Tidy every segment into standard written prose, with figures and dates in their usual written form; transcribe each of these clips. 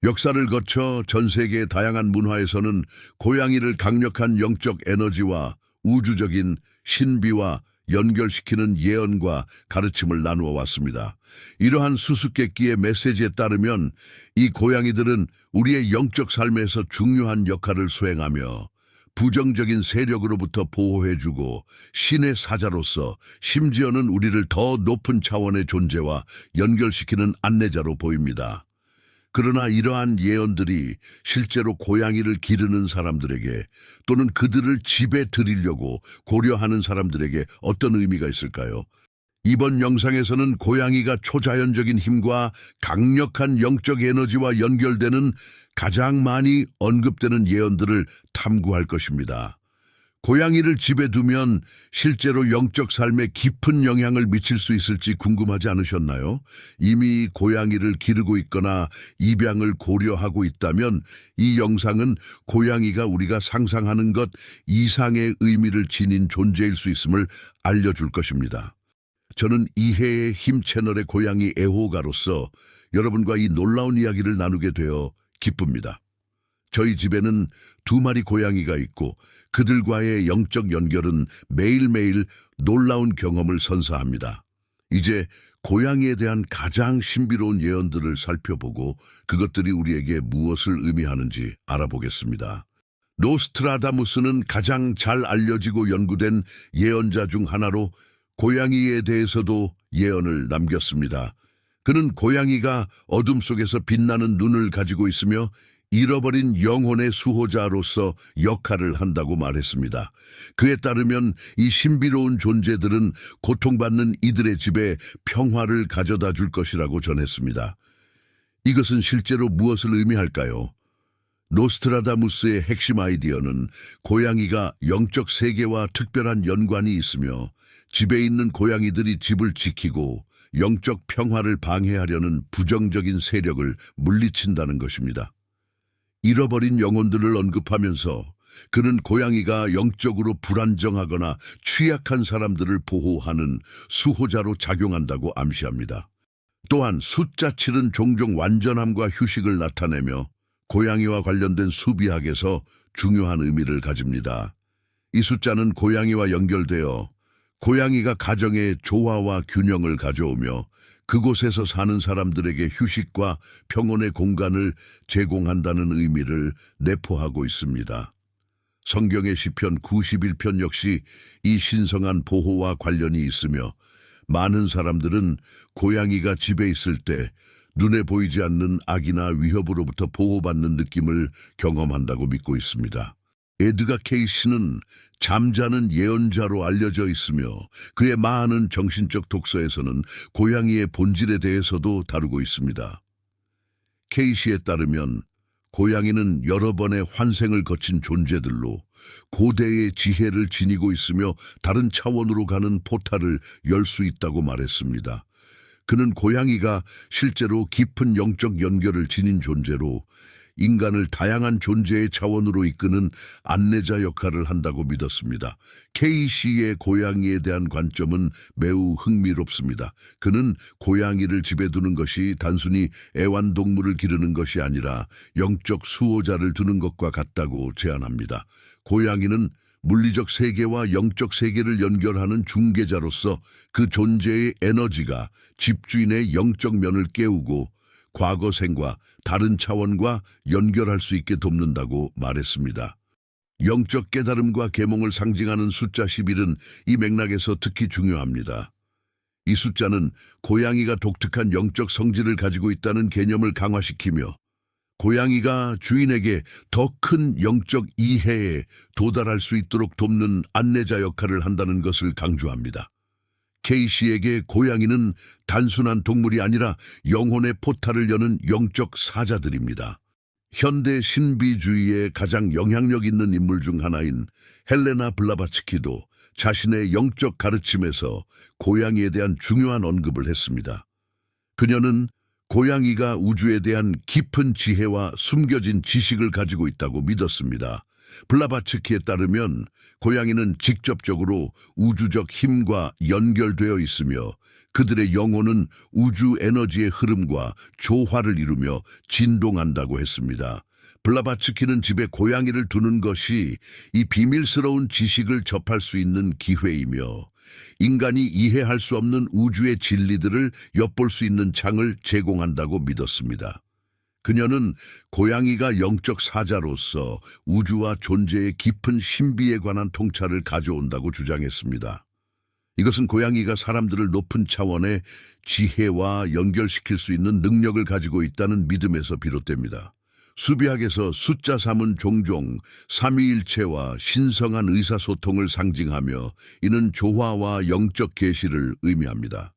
역사를 거쳐 전 세계의 다양한 문화에서는 고양이를 강력한 영적 에너지와 우주적인 신비와 연결시키는 예언과 가르침을 나누어 왔습니다. 이러한 수수께끼의 메시지에 따르면 이 고양이들은 우리의 영적 삶에서 중요한 역할을 수행하며 부정적인 세력으로부터 보호해주고 신의 사자로서 심지어는 우리를 더 높은 차원의 존재와 연결시키는 안내자로 보입니다. 그러나 이러한 예언들이 실제로 고양이를 기르는 사람들에게 또는 그들을 집에 들이려고 고려하는 사람들에게 어떤 의미가 있을까요? 이번 영상에서는 고양이가 초자연적인 힘과 강력한 영적 에너지와 연결되는 가장 많이 언급되는 예언들을 탐구할 것입니다. 고양이를 집에 두면 실제로 영적 삶에 깊은 영향을 미칠 수 있을지 궁금하지 않으셨나요? 이미 고양이를 기르고 있거나 입양을 고려하고 있다면 이 영상은 고양이가 우리가 상상하는 것 이상의 의미를 지닌 존재일 수 있음을 알려줄 것입니다. 저는 이해의 힘 채널의 고양이 애호가로서 여러분과 이 놀라운 이야기를 나누게 되어 기쁩니다. 저희 집에는 2마리 고양이가 있고 그들과의 영적 연결은 매일매일 놀라운 경험을 선사합니다. 이제 고양이에 대한 가장 신비로운 예언들을 살펴보고 그것들이 우리에게 무엇을 의미하는지 알아보겠습니다. 노스트라다무스는 가장 잘 알려지고 연구된 예언자 중 하나로 고양이에 대해서도 예언을 남겼습니다. 그는 고양이가 어둠 속에서 빛나는 눈을 가지고 있으며 잃어버린 영혼의 수호자로서 역할을 한다고 말했습니다. 그에 따르면 이 신비로운 존재들은 고통받는 이들의 집에 평화를 가져다 줄 것이라고 전했습니다. 이것은 실제로 무엇을 의미할까요? 노스트라다무스의 핵심 아이디어는 고양이가 영적 세계와 특별한 연관이 있으며 집에 있는 고양이들이 집을 지키고 영적 평화를 방해하려는 부정적인 세력을 물리친다는 것입니다. 잃어버린 영혼들을 언급하면서 그는 고양이가 영적으로 불안정하거나 취약한 사람들을 보호하는 수호자로 작용한다고 암시합니다. 또한 숫자 7은 종종 완전함과 휴식을 나타내며 고양이와 관련된 수비학에서 중요한 의미를 가집니다. 이 숫자는 고양이와 연결되어 고양이가 가정의 조화와 균형을 가져오며 그곳에서 사는 사람들에게 휴식과 평온의 공간을 제공한다는 의미를 내포하고 있습니다. 성경의 시편 91편 역시 이 신성한 보호와 관련이 있으며 많은 사람들은 고양이가 집에 있을 때 눈에 보이지 않는 악이나 위협으로부터 보호받는 느낌을 경험한다고 믿고 있습니다. 에드가 케이시는 잠자는 예언자로 알려져 있으며 그의 많은 정신적 독서에서는 고양이의 본질에 대해서도 다루고 있습니다. 케이시에 따르면 고양이는 여러 번의 환생을 거친 존재들로 고대의 지혜를 지니고 있으며 다른 차원으로 가는 포탈을 열 수 있다고 말했습니다. 그는 고양이가 실제로 깊은 영적 연결을 지닌 존재로 인간을 다양한 존재의 차원으로 이끄는 안내자 역할을 한다고 믿었습니다. 케이시의 고양이에 대한 관점은 매우 흥미롭습니다. 그는 고양이를 집에 두는 것이 단순히 애완동물을 기르는 것이 아니라 영적 수호자를 두는 것과 같다고 제안합니다. 고양이는 물리적 세계와 영적 세계를 연결하는 중개자로서 그 존재의 에너지가 집주인의 영적 면을 깨우고 과거 생과 다른 차원과 연결할 수 있게 돕는다고 말했습니다. 영적 깨달음과 계몽을 상징하는 숫자 11은 이 맥락에서 특히 중요합니다. 이 숫자는 고양이가 독특한 영적 성질을 가지고 있다는 개념을 강화시키며 고양이가 주인에게 더 큰 영적 이해에 도달할 수 있도록 돕는 안내자 역할을 한다는 것을 강조합니다. 케이시에게 고양이는 단순한 동물이 아니라 영혼의 포탈을 여는 영적 사자들입니다. 현대 신비주의의 가장 영향력 있는 인물 중 하나인 헬레나 블라바츠키도 자신의 영적 가르침에서 고양이에 대한 중요한 언급을 했습니다. 그녀는 고양이가 우주에 대한 깊은 지혜와 숨겨진 지식을 가지고 있다고 믿었습니다. 블라바츠키에 따르면 고양이는 직접적으로 우주적 힘과 연결되어 있으며 그들의 영혼은 우주 에너지의 흐름과 조화를 이루며 진동한다고 했습니다. 블라바츠키는 집에 고양이를 두는 것이 이 비밀스러운 지식을 접할 수 있는 기회이며 인간이 이해할 수 없는 우주의 진리들을 엿볼 수 있는 창을 제공한다고 믿었습니다. 그녀는 고양이가 영적 사자로서 우주와 존재의 깊은 신비에 관한 통찰을 가져온다고 주장했습니다. 이것은 고양이가 사람들을 높은 차원의 지혜와 연결시킬 수 있는 능력을 가지고 있다는 믿음에서 비롯됩니다. 수비학에서 숫자 3은 종종 삼위일체와 신성한 의사소통을 상징하며 이는 조화와 영적 계시를 의미합니다.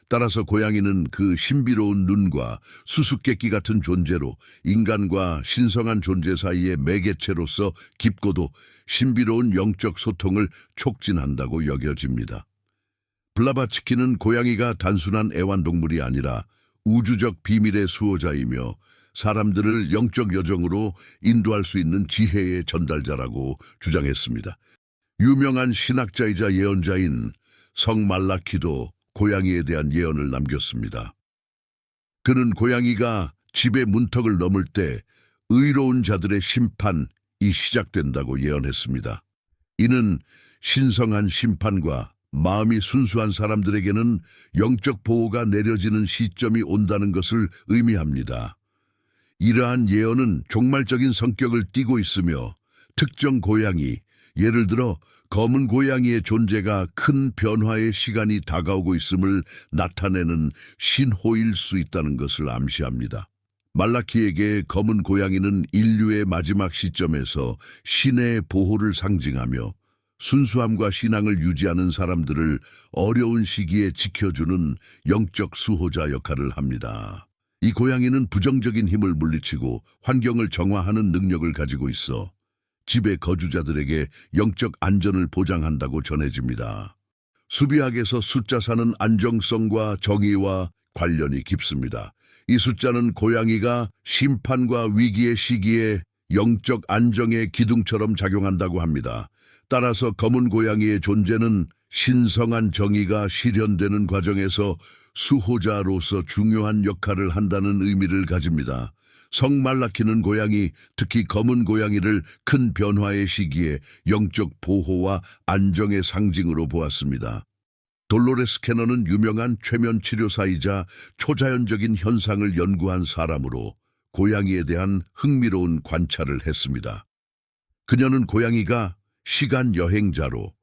따라서 고양이는 그 신비로운 눈과 수수께끼 같은 존재로 인간과 신성한 존재 사이의 매개체로서 깊고도 신비로운 영적 소통을 촉진한다고 여겨집니다. 블라바츠키는 고양이가 단순한 애완동물이 아니라 우주적 비밀의 수호자이며 사람들을 영적 여정으로 인도할 수 있는 지혜의 전달자라고 주장했습니다. 유명한 신학자이자 예언자인 성 말라키도 고양이에 대한 예언을 남겼습니다. 그는 고양이가 집의 문턱을 넘을 때 의로운 자들의 심판이 시작된다고 예언했습니다. 이는 신성한 심판과 마음이 순수한 사람들에게는 영적 보호가 내려지는 시점이 온다는 것을 의미합니다. 이러한 예언은 종말적인 성격을 띠고 있으며 특정 고양이, 예를 들어 검은 고양이의 존재가 큰 변화의 시간이 다가오고 있음을 나타내는 신호일 수 있다는 것을 암시합니다. 말라키에게 검은 고양이는 인류의 마지막 시점에서 신의 보호를 상징하며 순수함과 신앙을 유지하는 사람들을 어려운 시기에 지켜주는 영적 수호자 역할을 합니다. 이 고양이는 부정적인 힘을 물리치고 환경을 정화하는 능력을 가지고 있어 집의 거주자들에게 영적 안전을 보장한다고 전해집니다. 수비학에서 숫자 4는 안정성과 정의와 관련이 깊습니다. 이 숫자는 고양이가 심판과 위기의 시기에 영적 안정의 기둥처럼 작용한다고 합니다. 따라서 검은 고양이의 존재는 신성한 정의가 실현되는 과정에서 수호자로서 중요한 역할을 한다는 의미를 가집니다. 성 말라키는 고양이, 특히 검은 고양이를 큰 변화의 시기에 영적 보호와 안정의 상징으로 보았습니다. 돌로레스 캐넌은 유명한 최면 치료사이자 초자연적인 현상을 연구한 사람으로 고양이에 대한 흥미로운 관찰을 했습니다. 그녀는 고양이가 시간 여행자로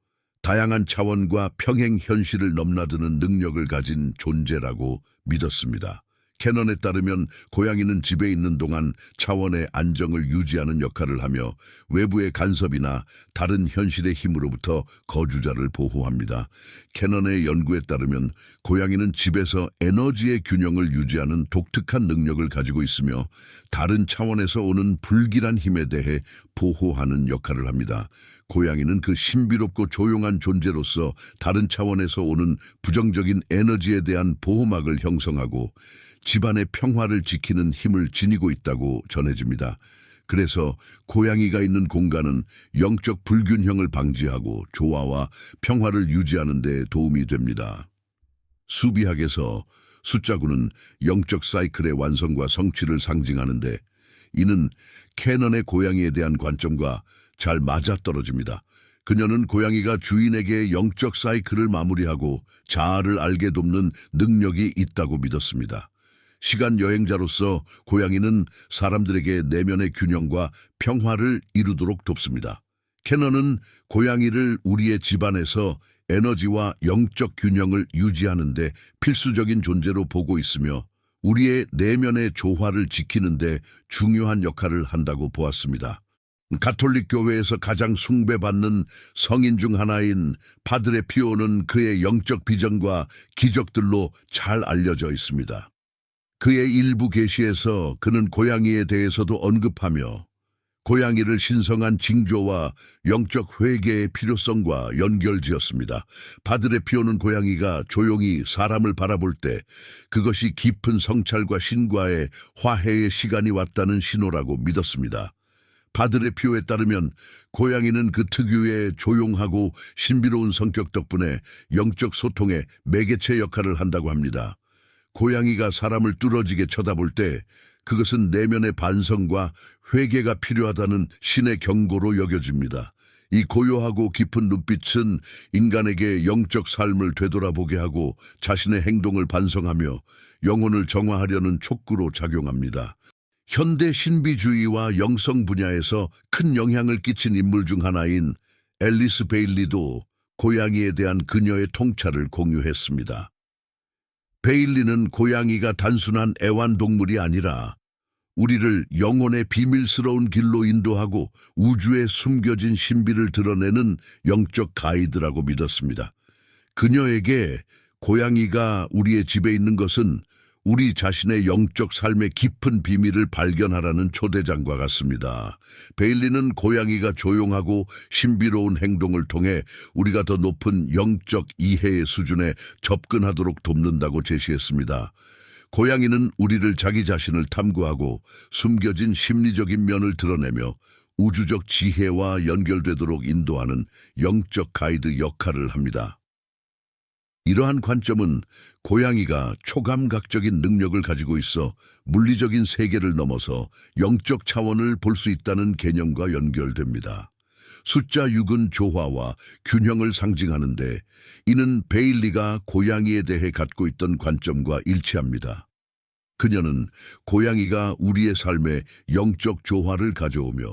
다양한 차원과 평행 현실을 넘나드는 능력을 가진 존재라고 믿었습니다. 캐넌에 따르면 고양이는 집에 있는 동안 차원의 안정을 유지하는 역할을 하며 외부의 간섭이나 다른 현실의 힘으로부터 거주자를 보호합니다. 캐넌의 연구에 따르면 고양이는 집에서 에너지의 균형을 유지하는 독특한 능력을 가지고 있으며 다른 차원에서 오는 불길한 힘에 대해 보호하는 역할을 합니다. 고양이는 그 신비롭고 조용한 존재로서 다른 차원에서 오는 부정적인 에너지에 대한 보호막을 형성하고 집안의 평화를 지키는 힘을 지니고 있다고 전해집니다. 그래서 고양이가 있는 공간은 영적 불균형을 방지하고 조화와 평화를 유지하는 데 도움이 됩니다. 수비학에서 숫자 9는 영적 사이클의 완성과 성취를 상징하는데 이는 캐넌의 고양이에 대한 관점과 잘 맞아떨어집니다. 그녀는 고양이가 주인에게 영적 사이클을 마무리하고 자아를 알게 돕는 능력이 있다고 믿었습니다. 시간 여행자로서 고양이는 사람들에게 내면의 균형과 평화를 이루도록 돕습니다. 캐넌은 고양이를 우리의 집안에서 에너지와 영적 균형을 유지하는 데 필수적인 존재로 보고 있으며 우리의 내면의 조화를 지키는 데 중요한 역할을 한다고 보았습니다. 가톨릭 교회에서 가장 숭배받는 성인 중 하나인 파드레 피오는 그의 영적 비전과 기적들로 잘 알려져 있습니다. 그의 일부 계시에서 그는 고양이에 대해서도 언급하며 고양이를 신성한 징조와 영적 회개의 필요성과 연결지었습니다. 파드레 피오는 고양이가 조용히 사람을 바라볼 때 그것이 깊은 성찰과 신과의 화해의 시간이 왔다는 신호라고 믿었습니다. 파드레 피오에 따르면 고양이는 그 특유의 조용하고 신비로운 성격 덕분에 영적 소통의 매개체 역할을 한다고 합니다. 고양이가 사람을 뚫어지게 쳐다볼 때 그것은 내면의 반성과 회개가 필요하다는 신의 경고로 여겨집니다. 이 고요하고 깊은 눈빛은 인간에게 영적 삶을 되돌아보게 하고 자신의 행동을 반성하며 영혼을 정화하려는 촉구로 작용합니다. 현대 신비주의와 영성 분야에서 큰 영향을 끼친 인물 중 하나인 앨리스 베일리도 고양이에 대한 그녀의 통찰을 공유했습니다. 베일리는 고양이가 단순한 애완동물이 아니라 우리를 영혼의 비밀스러운 길로 인도하고 우주에 숨겨진 신비를 드러내는 영적 가이드라고 믿었습니다. 그녀에게 고양이가 우리의 집에 있는 것은 우리 자신의 영적 삶의 깊은 비밀을 발견하라는 초대장과 같습니다. 베일리는 고양이가 조용하고 신비로운 행동을 통해 우리가 더 높은 영적 이해의 수준에 접근하도록 돕는다고 제시했습니다. 고양이는 우리를 자기 자신을 탐구하고 숨겨진 심리적인 면을 드러내며 우주적 지혜와 연결되도록 인도하는 영적 가이드 역할을 합니다. 이러한 관점은 고양이가 초감각적인 능력을 가지고 있어 물리적인 세계를 넘어서 영적 차원을 볼 수 있다는 개념과 연결됩니다. 숫자 6은 조화와 균형을 상징하는데 이는 베일리가 고양이에 대해 갖고 있던 관점과 일치합니다. 그녀는 고양이가 우리의 삶에 영적 조화를 가져오며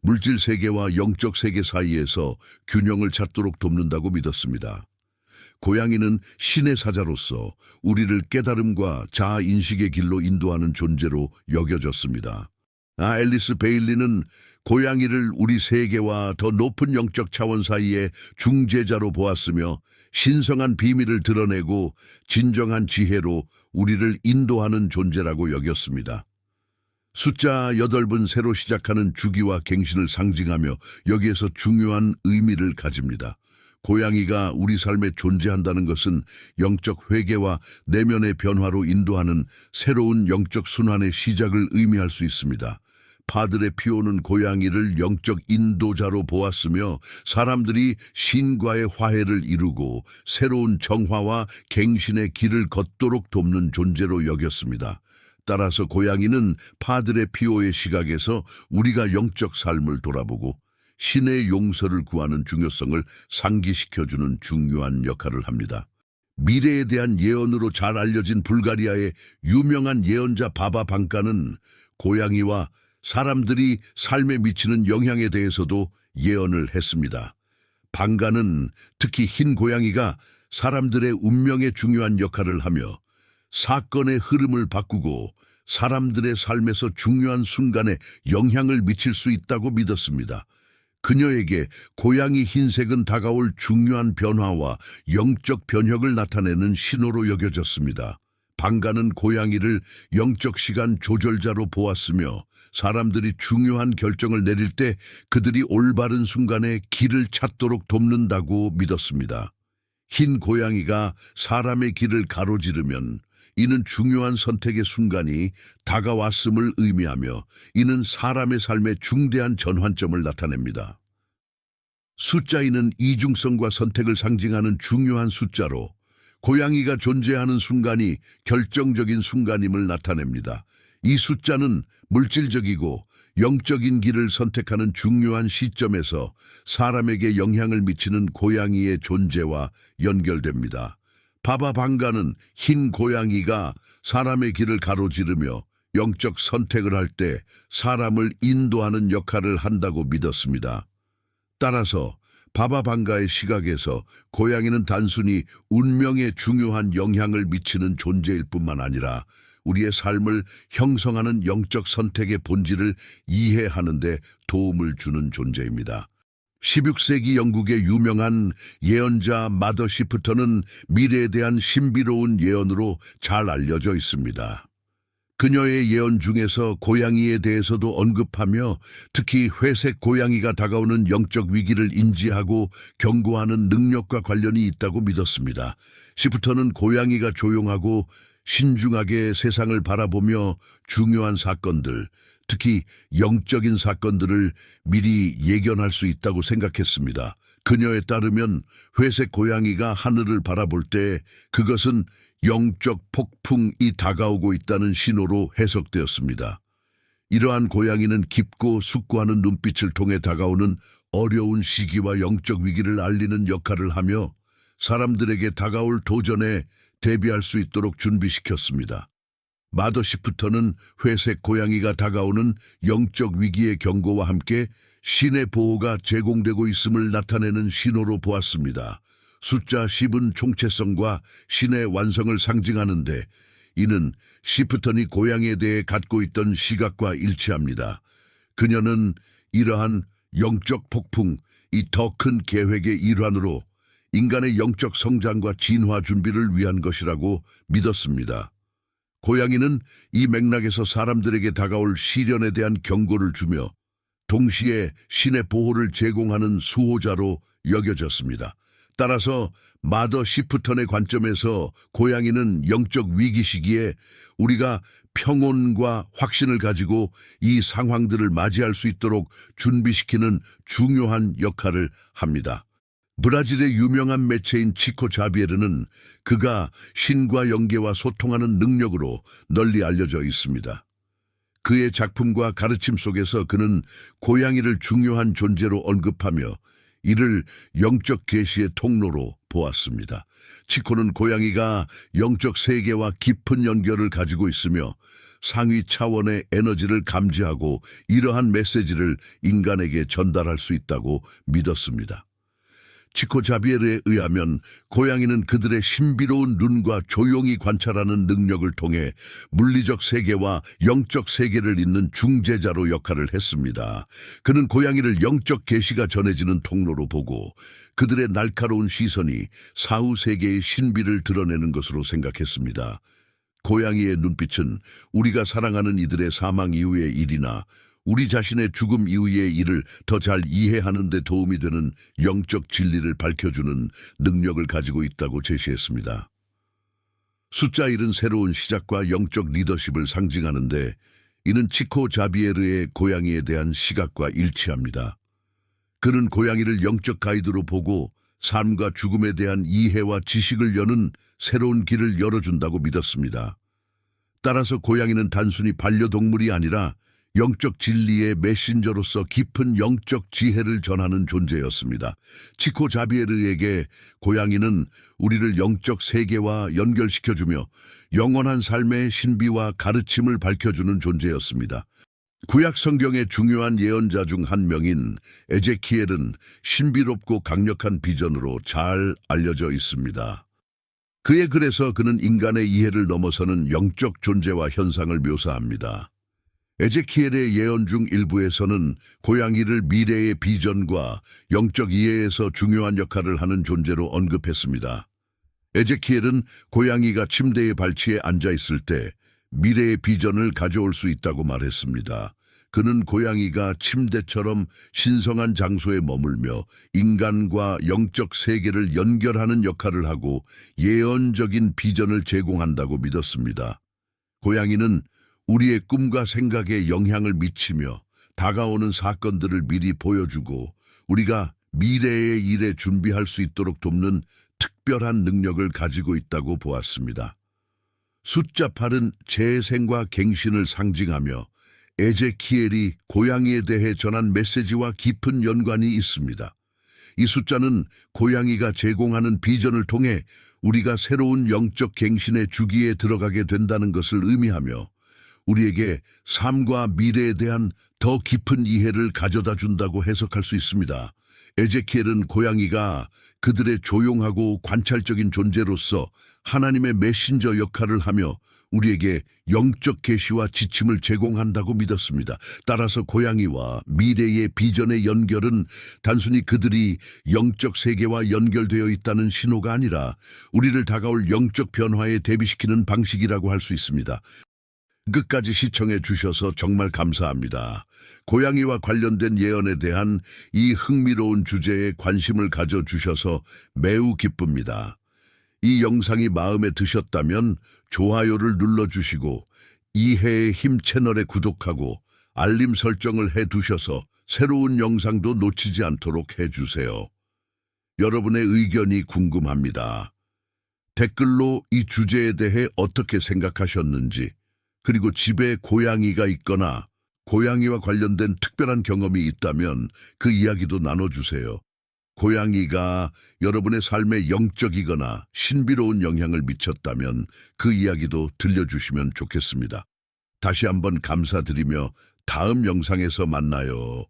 물질 세계와 영적 세계 사이에서 균형을 찾도록 돕는다고 믿었습니다. 고양이는 신의 사자로서 우리를 깨달음과 자아 인식의 길로 인도하는 존재로 여겨졌습니다. 앨리스 베일리는 고양이를 우리 세계와 더 높은 영적 차원 사이의 중재자로 보았으며 신성한 비밀을 드러내고 진정한 지혜로 우리를 인도하는 존재라고 여겼습니다. 숫자 8은 새로 시작하는 주기와 갱신을 상징하며 여기에서 중요한 의미를 가집니다. 고양이가 우리 삶에 존재한다는 것은 영적 회개와 내면의 변화로 인도하는 새로운 영적 순환의 시작을 의미할 수 있습니다. 파드레 피오는 고양이를 영적 인도자로 보았으며 사람들이 신과의 화해를 이루고 새로운 정화와 갱신의 길을 걷도록 돕는 존재로 여겼습니다. 따라서 고양이는 파드레 피오의 시각에서 우리가 영적 삶을 돌아보고 신의 용서를 구하는 중요성을 상기시켜주는 중요한 역할을 합니다. 미래에 대한 예언으로 잘 알려진 불가리아의 유명한 예언자 바바 방가는 고양이와 사람들이 삶에 미치는 영향에 대해서도 예언을 했습니다. 방가는 특히 흰 고양이가 사람들의 운명에 중요한 역할을 하며 사건의 흐름을 바꾸고 사람들의 삶에서 중요한 순간에 영향을 미칠 수 있다고 믿었습니다. 그녀에게 고양이 흰색은 다가올 중요한 변화와 영적 변혁을 나타내는 신호로 여겨졌습니다. 방가는 고양이를 영적 시간 조절자로 보았으며 사람들이 중요한 결정을 내릴 때 그들이 올바른 순간에 길을 찾도록 돕는다고 믿었습니다. 흰 고양이가 사람의 길을 가로지르면 이는 중요한 선택의 순간이 다가왔음을 의미하며 이는 사람의 삶의 중대한 전환점을 나타냅니다. 숫자인은 이중성과 선택을 상징하는 중요한 숫자로 고양이가 존재하는 순간이 결정적인 순간임을 나타냅니다. 이 숫자는 물질적이고 영적인 길을 선택하는 중요한 시점에서 사람에게 영향을 미치는 고양이의 존재와 연결됩니다. 바바 방가는 흰 고양이가 사람의 길을 가로지르며 영적 선택을 할 때 사람을 인도하는 역할을 한다고 믿었습니다. 따라서 바바 방가의 시각에서 고양이는 단순히 운명에 중요한 영향을 미치는 존재일 뿐만 아니라 우리의 삶을 형성하는 영적 선택의 본질을 이해하는 데 도움을 주는 존재입니다. 16세기 영국의 유명한 예언자 마더 시프터는 미래에 대한 신비로운 예언으로 잘 알려져 있습니다. 그녀의 예언 중에서 고양이에 대해서도 언급하며 특히 회색 고양이가 다가오는 영적 위기를 인지하고 경고하는 능력과 관련이 있다고 믿었습니다. 시프터는 고양이가 조용하고 신중하게 세상을 바라보며 중요한 사건들, 특히 영적인 사건들을 미리 예견할 수 있다고 생각했습니다. 그녀에 따르면 회색 고양이가 하늘을 바라볼 때 그것은 영적 폭풍이 다가오고 있다는 신호로 해석되었습니다. 이러한 고양이는 깊고 숙고하는 눈빛을 통해 다가오는 어려운 시기와 영적 위기를 알리는 역할을 하며 사람들에게 다가올 도전에 대비할 수 있도록 준비시켰습니다. 마더시프터는 회색 고양이가 다가오는 영적 위기의 경고와 함께 신의 보호가 제공되고 있음을 나타내는 신호로 보았습니다. 숫자 10은 총체성과 신의 완성을 상징하는데 이는 시프턴이 고양이에 대해 갖고 있던 시각과 일치합니다. 그녀는 이러한 영적 폭풍, 이 더 큰 계획의 일환으로 인간의 영적 성장과 진화 준비를 위한 것이라고 믿었습니다. 고양이는 이 맥락에서 사람들에게 다가올 시련에 대한 경고를 주며 동시에 신의 보호를 제공하는 수호자로 여겨졌습니다. 따라서 마더 시프턴의 관점에서 고양이는 영적 위기 시기에 우리가 평온과 확신을 가지고 이 상황들을 맞이할 수 있도록 준비시키는 중요한 역할을 합니다. 브라질의 유명한 매체인 치코 자비에르는 그가 신과 영계와 소통하는 능력으로 널리 알려져 있습니다. 그의 작품과 가르침 속에서 그는 고양이를 중요한 존재로 언급하며 이를 영적 계시의 통로로 보았습니다. 치코는 고양이가 영적 세계와 깊은 연결을 가지고 있으며 상위 차원의 에너지를 감지하고 이러한 메시지를 인간에게 전달할 수 있다고 믿었습니다. 치코 자비에르에 의하면 고양이는 그들의 신비로운 눈과 조용히 관찰하는 능력을 통해 물리적 세계와 영적 세계를 잇는 중재자로 역할을 했습니다. 그는 고양이를 영적 계시가 전해지는 통로로 보고 그들의 날카로운 시선이 사후 세계의 신비를 드러내는 것으로 생각했습니다. 고양이의 눈빛은 우리가 사랑하는 이들의 사망 이후의 일이나 우리 자신의 죽음 이후의 일을 더 잘 이해하는 데 도움이 되는 영적 진리를 밝혀주는 능력을 가지고 있다고 제시했습니다. 숫자 1은 새로운 시작과 영적 리더십을 상징하는데 이는 치코 자비에르의 고양이에 대한 시각과 일치합니다. 그는 고양이를 영적 가이드로 보고 삶과 죽음에 대한 이해와 지식을 여는 새로운 길을 열어준다고 믿었습니다. 따라서 고양이는 단순히 반려동물이 아니라 영적 진리의 메신저로서 깊은 영적 지혜를 전하는 존재였습니다. 치코 자비에르에게 고양이는 우리를 영적 세계와 연결시켜주며 영원한 삶의 신비와 가르침을 밝혀주는 존재였습니다. 구약 성경의 중요한 예언자 중 한 명인 에제키엘은 신비롭고 강력한 비전으로 잘 알려져 있습니다. 그의 글에서 그는 인간의 이해를 넘어서는 영적 존재와 현상을 묘사합니다. 에제키엘의 예언 중 일부에서는 고양이를 미래의 비전과 영적 이해에서 중요한 역할을 하는 존재로 언급했습니다. 에제키엘은 고양이가 침대의 발치에 앉아 있을 때 미래의 비전을 가져올 수 있다고 말했습니다. 그는 고양이가 침대처럼 신성한 장소에 머물며 인간과 영적 세계를 연결하는 역할을 하고 예언적인 비전을 제공한다고 믿었습니다. 고양이는 우리의 꿈과 생각에 영향을 미치며 다가오는 사건들을 미리 보여주고 우리가 미래의 일에 준비할 수 있도록 돕는 특별한 능력을 가지고 있다고 보았습니다. 숫자 8은 재생과 갱신을 상징하며 에제키엘이 고양이에 대해 전한 메시지와 깊은 연관이 있습니다. 이 숫자는 고양이가 제공하는 비전을 통해 우리가 새로운 영적 갱신의 주기에 들어가게 된다는 것을 의미하며 우리에게 삶과 미래에 대한 더 깊은 이해를 가져다 준다고 해석할 수 있습니다. 에제키엘은 고양이가 그들의 조용하고 관찰적인 존재로서 하나님의 메신저 역할을 하며 우리에게 영적 계시와 지침을 제공한다고 믿었습니다. 따라서 고양이와 미래의 비전의 연결은 단순히 그들이 영적 세계와 연결되어 있다는 신호가 아니라 우리를 다가올 영적 변화에 대비시키는 방식이라고 할 수 있습니다. 끝까지 시청해 주셔서 정말 감사합니다. 고양이와 관련된 예언에 대한 이 흥미로운 주제에 관심을 가져주셔서 매우 기쁩니다. 이 영상이 마음에 드셨다면 좋아요를 눌러주시고 이해의 힘 채널에 구독하고 알림 설정을 해두셔서 새로운 영상도 놓치지 않도록 해주세요. 여러분의 의견이 궁금합니다. 댓글로 이 주제에 대해 어떻게 생각하셨는지, 그리고 집에 고양이가 있거나 고양이와 관련된 특별한 경험이 있다면 그 이야기도 나눠주세요. 고양이가 여러분의 삶에 영적이거나 신비로운 영향을 미쳤다면 그 이야기도 들려주시면 좋겠습니다. 다시 한번 감사드리며 다음 영상에서 만나요.